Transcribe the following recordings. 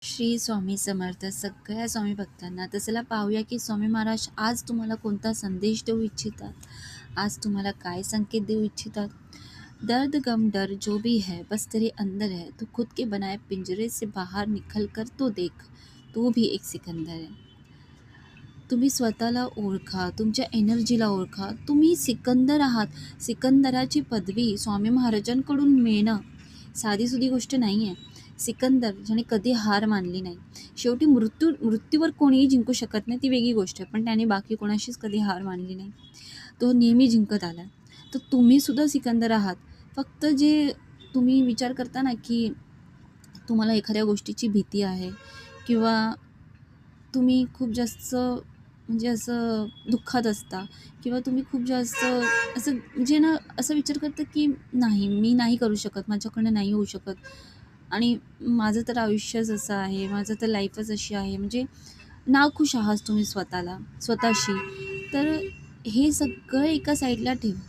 श्री स्वामी समर्थ सगळ्या स्वामी भक्तांना. तर चला पाहूया की स्वामी महाराज आज तुम्हाला कोणता संदेश देऊ इच्छितात, आज तुम्हाला काय संकेत देऊ इच्छितात. दर्द गम डर जो भी है बस तेरे अंदर है, तू खुद के बनाए पिंजरे से बाहर निकल कर तो देख, तू भी एक सिकंदर है. तुम्ही स्वतःला ओळखा, तुमच्या एनर्जीला ओळखा. तुम्ही सिकंदर आहात. सिकंदराची पदवी स्वामी महाराजांकडून मिळणं साधीसुधी गोष्ट नाही आहे. सिकंदर ज्याने कधी हार मानली नाही. शेवटी मृत्यूवर कोणीही जिंकू शकत नाही, ती वेगळी गोष्ट आहे, पण त्याने बाकी कोणाशीच कधी हार मानली नाही. तो नेहमी जिंकत आला. तर तुम्हीसुद्धा सिकंदर आहात. फक्त जे तुम्ही विचार करता ना, की तुम्हाला एखाद्या गोष्टीची भीती आहे किंवा तुम्ही खूप जास्त म्हणजे असं दुःखात असता किंवा तुम्ही खूप जास्त असं म्हणजे ना असं विचार करता की नाही मी नाही करू शकत, माझ्याकडनं नाही होऊ शकत आणि माझं तर आयुष्यच असं आहे, माझं तर लाईफच अशी आहे, म्हणजे नाखुश आहात तुम्ही स्वतःशी. तर हे सगळं एका साईडला ठेवा,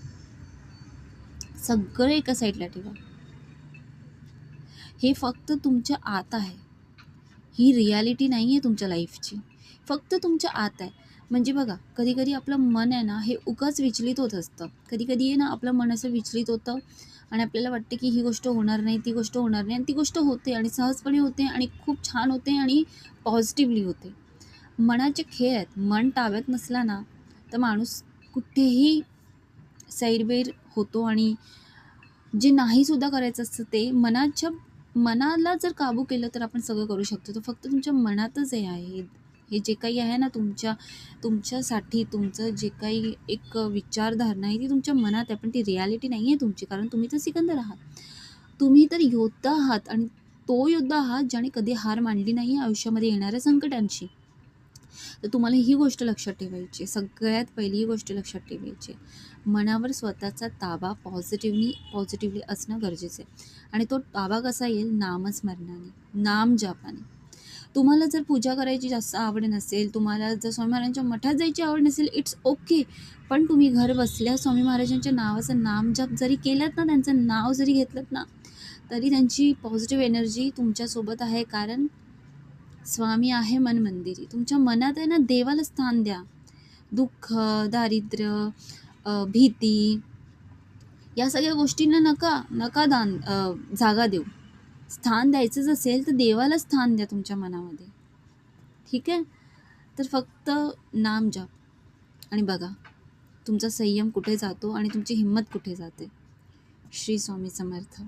सगळं एका साईडला ठेवा. हे फक्त तुमच्या आत आहे. ही रियालिटी नाही आहे तुमच्या लाईफची, फक्त तुमच्या आत आहे. म्हणजे बघा, कधी-कधी आपलं मन आहे ना, हे उगाच विचलित होत असतं. कधी-कधी आहे ना, आपलं मन असं विचलित होतं आणि आपल्याला वाटते की ही गोष्ट होणार नाही, ती गोष्ट होणार नाही आणि ती गोष्ट होते आणि सहजपणे होते आणि खूप छान होते आणि पॉझिटिव्हली होते. मनाचे खेळ आहेत. मन ताब्यात नसला ना, तर माणूस कुठेही सैरवैर होतो आणि जे नाहीसुद्धा करायचं असतं ते मनाला जर काबू केलं तर आपण सगळं करू शकतो. तर फक्त तुमच्या मनातच हे आहे. हे जे काही आहे ना तुमच्यासाठी तुमचं जे काही एक विचारधारणा आहे ती तुमच्या मनात आहे, पण ती रियालिटी नाही आहे तुमची, कारण तुम्ही तर सिकंदर आहात. तुम्ही तर योद्धा आहात आणि तो योद्धा आहात ज्याने कधी हार मानली नाही आयुष्यामध्ये येणाऱ्या संकटांची. तर तुम्हाला ही गोष्ट लक्षात ठेवायची, सगळ्यात पहिली ही गोष्ट लक्षात ठेवायची. मनावर स्वतःचा ताबा पॉझिटिव्हली असणं गरजेचं आहे आणि तो ताबा कसा येईल? नामस्मरणाने, नामजपाने. तुम्हाला जर पूजा करायची जास्त आवड नसेल, तुम्हाला जर स्वामी महाराजांच्या मठात जायची आवड नसेल, इट्स ओके. पण तुम्ही घर बसल्या स्वामी महाराजांच्या नावाचं नामजप जरी केलंत ना, त्यांचं नाव जरी घेतलंत ना, तरी त्यांची पॉझिटिव्ह एनर्जी तुमच्यासोबत आहे. कारण स्वामी आहे मन मंदिरी. तुमच्या मनात आहे ना, देवाला स्थान द्या. दुःख, दारिद्र्य, भीती या सगळ्या गोष्टींना नका जागा देऊ. स्थान द्यायचंच असेल तर देवाला स्थान द्या तुमच्या मनामध्ये. ठीक आहे? तर फक्त नाम जप आणि बघा तुमचा संयम कुठे जातो आणि तुमची हिंमत कुठे जाते. श्री स्वामी समर्थ.